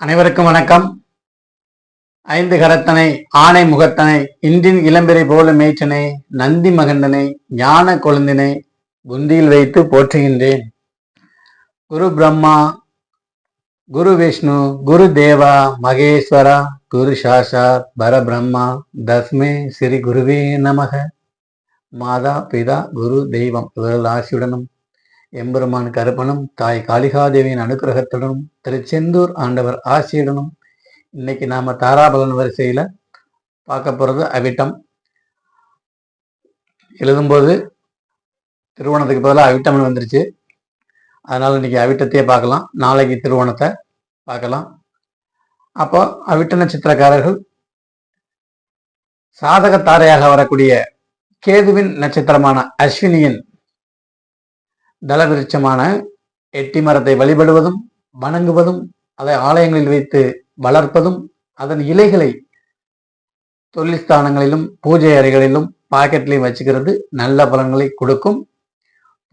அனைவருக்கும் வணக்கம். ஐந்து கரத்தனை ஆணை முகத்தனை இன்றின் இளம்பிறை போல மேற்றனை நந்தி மகந்தனை ஞான கொழுந்தினை புந்தியில் வைத்து போற்றுகின்றேன். குரு பிரம்மா, குரு விஷ்ணு, குரு தேவா மகேஸ்வரா, குரு சாஷாத் பரபிரம்மா தஸ்மே ஸ்ரீ குருவே நமக. மாதா பிதா குரு தெய்வம் இவர்கள் ஆசியுடனும் எம்பெருமான் கருப்பனும் தாய் காளிகாதேவியின் அனுகிரகத்துடனும் திருச்செந்தூர் ஆண்டவர் ஆசியுடனும் இன்னைக்கு நாம தாராபலன் வரிசையில பார்க்க போறது அவிட்டம். எழுதும்போது திருவோணத்துக்கு பதிலாக அவிட்டம்னு வந்துருச்சு. அதனால இன்னைக்கு அவிட்டத்தையே பார்க்கலாம், நாளைக்கு திருவோணத்தை பார்க்கலாம். அப்போ அவிட்ட நட்சத்திரக்காரர்கள் சாதக தாரையாக வரக்கூடிய கேதுவின் நட்சத்திரமான அஸ்வினியின் தலவிருட்சமான எட்டி மரத்தை வழிபடுவதும் வணங்குவதும் அதை ஆலயங்களில் வைத்து வளர்ப்பதும் அதன் இலைகளை தொழில் ஸ்தானங்களிலும் பூஜை அறைகளிலும் பாக்கெட்லையும் வச்சுக்கிறது நல்ல பலன்களை கொடுக்கும்.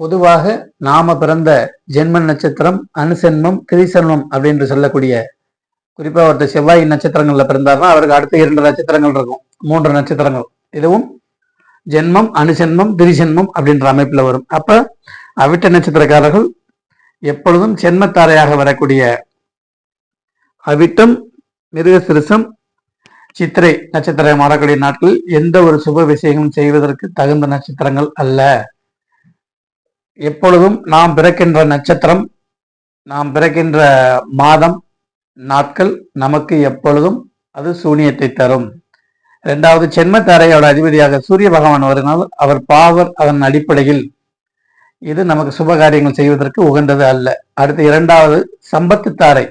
பொதுவாக நாம பிறந்த ஜென்ம நட்சத்திரம் அனுசென்மம் திரிசென்மம் அப்படின்னு சொல்லக்கூடிய குறிப்பா ஒருத்தர் செவ்வாய் நட்சத்திரங்கள்ல பிறந்தாருன்னா அவருக்கு அடுத்த 2 நட்சத்திரங்கள் இருக்கும், 3 நட்சத்திரங்கள். இதுவும் ஜென்மம் அனுசென்மம் திரிசென்மம் அப்படின்ற அமைப்புல வரும். அப்ப அவிட்ட நட்சத்திரக்காரர்கள் எப்பொழுதும் சென்மத்தாரையாக வரக்கூடிய அவிட்டம், மிருகசிருஷம், சித்திரை நட்சத்திரம் வரக்கூடிய நாட்களில் எந்த ஒரு சுப விஷயங்களும் செய்வதற்கு தகுந்த நட்சத்திரங்கள் அல்ல. எப்பொழுதும் நாம் பிறக்கின்ற நட்சத்திரம், நாம் பிறக்கின்ற மாதம், நாட்கள் நமக்கு எப்பொழுதும் அது சூனியத்தை தரும். 2வது சென்மத்தாரையோட அதிபதியாக சூரிய பகவான் வருனால் அவர் பாவர், அதன் அடிப்படையில் இது நமக்கு சுப காரியங்கள் செய்வதற்கு உகந்தது அல்ல. அடுத்து 2வது சம்பத்து தாரை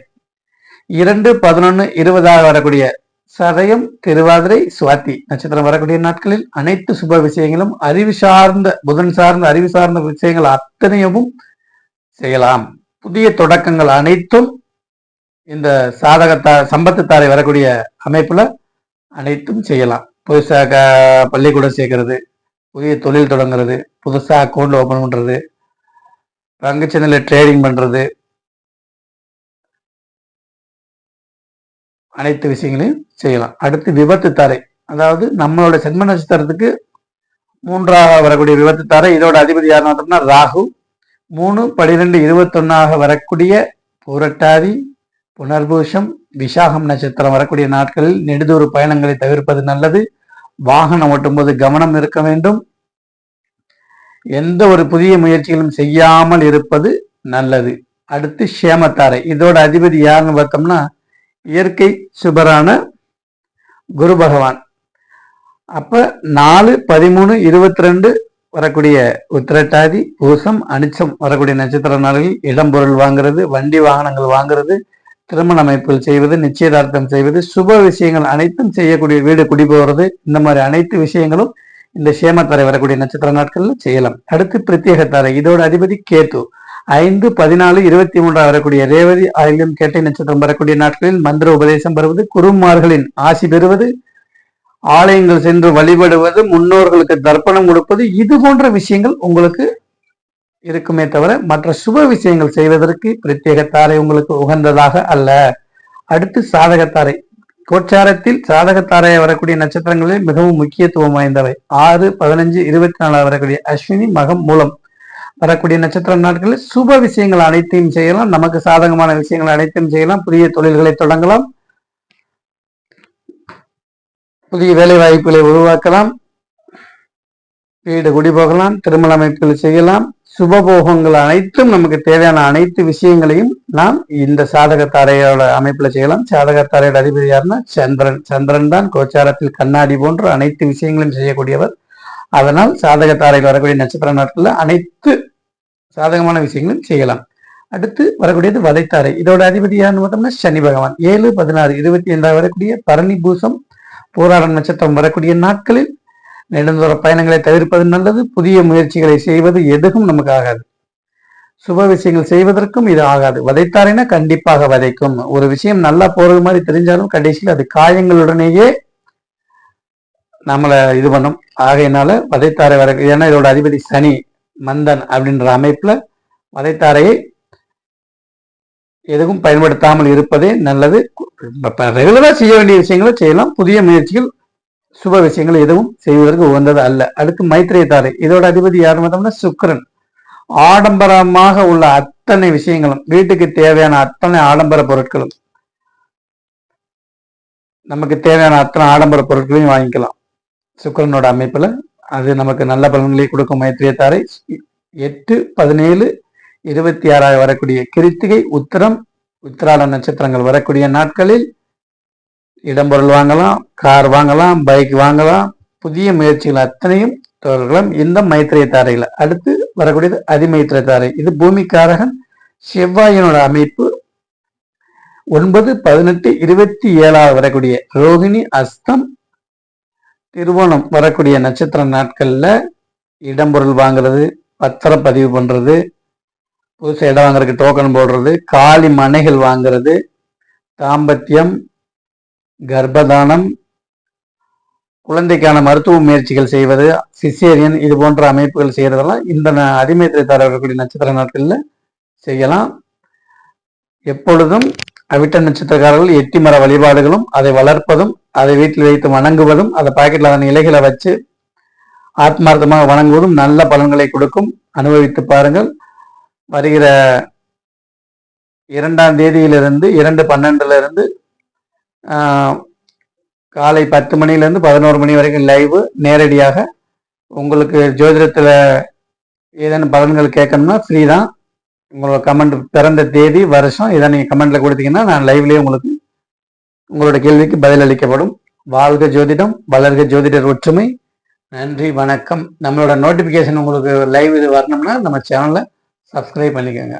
2, 11, 20 வரக்கூடிய சதயம், திருவாதிரை, சுவாதி நட்சத்திரம் வரக்கூடிய நாட்களில் அனைத்து சுப விஷயங்களும் அறிவு சார்ந்த புதன் சார்ந்த அறிவு சார்ந்த விஷயங்கள் அத்தனையும் செய்யலாம். புதிய தொடக்கங்கள் அனைத்தும் இந்த சம்பத்து தாரை வரக்கூடிய அமைப்புல அனைத்தும் செய்யலாம். புதுசாக பள்ளிக்கூடம் சேர்க்கறது, புதிய தொழில் தொடங்குறது, புதுசா அக்கௌண்ட் ஓபன் பண்றது, பங்குச்சந்தையில ட்ரேடிங் பண்றது, அனைத்து விஷயங்களையும் செய்யலாம். அடுத்து விபத்து தாரை, அதாவது நம்மளோட சென்ம நட்சத்திரத்துக்கு 3ஆக வரக்கூடிய விபத்து தாரை. இதோட அதிபதி யாருன்னா ராகு. 3, 12, 21 வரக்கூடிய பூரட்டாதி, புனர்பூஷம், விசாகம் நட்சத்திரம் வரக்கூடிய நாட்களில் நெடுதூர பயணங்களை தவிர்ப்பது நல்லது. வாகனம் ஓட்டும்போது கவனம் இருக்க வேண்டும். எந்த ஒரு புதிய முயற்சிகளும் செய்யாமல் இருப்பது நல்லது. அடுத்து சேமத்தாரை, இதோட அதிபதி யாருன்னு பார்த்தோம்னா இயற்கை சுபரான குரு பகவான். அப்ப 4, 13, 22 வரக்கூடிய உத்திரட்டாதி, பூசம், அனிச்சம் வரக்கூடிய நட்சத்திர நாளில் இடம் பொருள் வாங்குறது, வண்டி வாகனங்கள் வாங்குறது, திருமண அமைப்புகள் செய்வது, நிச்சயதார்த்தம் செய்வது, சுப விஷயங்கள் அனைத்தும் செய்யக்கூடிய, வீடு குடி போகிறது, இந்த மாதிரி அனைத்து விஷயங்களும் இந்த சேமத்தாரை வரக்கூடிய நட்சத்திர நாட்கள்ல செய்யலாம். அடுத்து பிரத்யேகத்தாரை, இதோட அதிபதி கேத்து. 5, 14, 23 வரக்கூடிய ரேவதி, ஆயில்யம், கேட்டை நட்சத்திரம் வரக்கூடிய நாட்களில் மந்திர உபதேசம் பெறுவது, குருமார்களின் ஆசி பெறுவது, ஆலயங்கள் சென்று வழிபடுவது, முன்னோர்களுக்கு தர்ப்பணம் கொடுப்பது, இது போன்ற விஷயங்கள் உங்களுக்கு இருக்குமே தவிர மற்ற சுப விஷயங்கள் செய்வதற்கு பிரத்யேகத்தாரை உங்களுக்கு உகந்ததாக அல்ல. அடுத்து சாதகத்தாரை, கோச்சாரத்தில் சாதகத்தாரையை வரக்கூடிய நட்சத்திரங்களில் மிகவும் முக்கியத்துவம் வாய்ந்தவை. 6, 15, 24 வரக்கூடிய அஸ்வினி, மகம், மூலம் வரக்கூடிய நட்சத்திர நாட்களில் சுப விஷயங்கள் அனைத்தையும் செய்யலாம். நமக்கு சாதகமான விஷயங்கள் அனைத்தையும் செய்யலாம். புதிய தொழில்களை தொடங்கலாம், புதிய வேலை வாய்ப்புகளை உருவாக்கலாம், வீடு குடி போகலாம், திருமண அமைப்புகள் செய்யலாம். சுபபோகங்கள் அனைத்தும் நமக்கு தேவையான அனைத்து விஷயங்களையும் நாம் இந்த சாதகத்தாரையோட அமைப்புல செய்யலாம். சாதகத்தாரையோட அதிபதி யாருன்னா சந்திரன். சந்திரன் தான் கோச்சாரத்தில் கண்ணாடி போன்ற அனைத்து விஷயங்களையும் செய்யக்கூடியவர். அதனால் சாதகத்தாரையில் வரக்கூடிய நட்சத்திர நாட்கள்ல அனைத்து சாதகமான விஷயங்களும் செய்யலாம். அடுத்து வரக்கூடியது வதைத்தாரை, இதோட அதிபதி யாருன்னு பார்த்தோம்னா சனி பகவான். 7, 16, 25 வரக்கூடிய பரணி, பூசம், போராடம் நட்சத்திரம் வரக்கூடிய நாட்களில் நெடுந்தூர பயணங்களை தவிர்ப்பது நல்லது. புதிய முயற்சிகளை செய்வது எதுவும் நமக்கு ஆகாது. சுப விஷயங்கள் செய்வதற்கும் இது ஆகாது. வதைத்தாரைனா கண்டிப்பாக வதைக்கும். ஒரு விஷயம் நல்லா போறது மாதிரி தெரிஞ்சாலும் கடைசியில் அது காயங்களுடனேயே நம்மளை இது பண்ணும். ஆகையினால வதைத்தாரை வர, ஏன்னா இதோட அதிபதி சனி, மந்தன் அப்படின்ற அமைப்புல வதைத்தாரையை எதுவும் பயன்படுத்தாமல் இருப்பதே நல்லது. ரெகுலரா செய்ய வேண்டிய விஷயங்களை செய்யலாம். புதிய முயற்சிகள் சுப விஷயங்கள் எதுவும் செய்வதற்கு உகந்தது அல்ல. அடுத்து மைத்திரை தாரை, இதோட அதிபதி யார் பார்த்தோம்னா சுக்கிரன். ஆடம்பரமாக உள்ள அத்தனை விஷயங்களும், வீட்டுக்கு தேவையான அத்தனை ஆடம்பர பொருட்களும், நமக்கு தேவையான அத்தனை ஆடம்பர பொருட்களையும் வாங்கிக்கலாம் சுக்கிரனோட அமைப்புல. அது நமக்கு நல்ல பலன்களை கொடுக்கும் மைத்திரை தாரை. 8, 17, 26 வரக்கூடிய கிருத்திகை, உத்திரம், உத்திராட நட்சத்திரங்கள் வரக்கூடிய நாட்களில் இடம்பொருள் வாங்கலாம், கார் வாங்கலாம், பைக் வாங்கலாம். புதிய முயற்சிகள் அத்தனையும் தொடரலாம் இந்த மைத்திரை தாரையில. அடுத்து வரக்கூடியது அதிமைத்திரை தாரை. இது பூமிக்காரகன் செவ்வாயினோட அமைப்பு. 9, 18, 27 வரக்கூடிய ரோகிணி, அஸ்தம், திருவோணம் வரக்கூடிய நட்சத்திர நாட்கள்ல இடம்பொருள் வாங்குறது, பத்திரப்பதிவு பண்றது, புதுசு இடம் வாங்குறதுக்கு டோக்கன் போடுறது, காலி மனைகள் வாங்குறது, தாம்பத்தியம், கர்ப்பதானம், குழந்தைக்கான மருத்துவ முயற்சிகள் செய்வது, சிசேரியன், இது போன்ற அமைப்புகள் செய்யறதெல்லாம் இந்த அதிமைத்திரை தாரை வரக்கூடிய நட்சத்திர நாட்கள்ல செய்யலாம். எப்பொழுதும் அவிட்ட நட்சத்திரக்காரர்கள் எட்டி மர வழிபாடுகளும், அதை வளர்ப்பதும், அதை வீட்டில் வைத்து வணங்குவதும், அதை பாக்கெட்ல அதன் இலைகளை வச்சு ஆத்மார்த்தமாக வணங்குவதும் நல்ல பலன்களை கொடுக்கும். அனுபவித்து பாருங்கள். வருகிற 2ஆம் தேதியிலிருந்து 2/12 காலை 10 மணிலேருந்து 11 மணி வரைக்கும் லைவ் நேரடியாக. உங்களுக்கு ஜோதிடத்தில் ஏதேனும் பலன்கள் கேட்கணும்னா ஃப்ரீ தான். உங்களோட கமெண்ட், பிறந்த தேதி, வருஷம் இதை நீங்கள் கமெண்ட்ல கொடுத்தீங்கன்னா நான் லைவ்லேயே உங்களுக்கு உங்களோட கேள்விக்கு பதில் அளிக்கப்படும். வாழ்க ஜோதிடம், வளர்க ஜோதிடர் ஒற்றுமை. நன்றி, வணக்கம். நம்மளோட நோட்டிஃபிகேஷன் உங்களுக்கு லைவ் இது வரணும்னா நம்ம சேனலை சப்ஸ்கிரைப் பண்ணிக்கோங்க.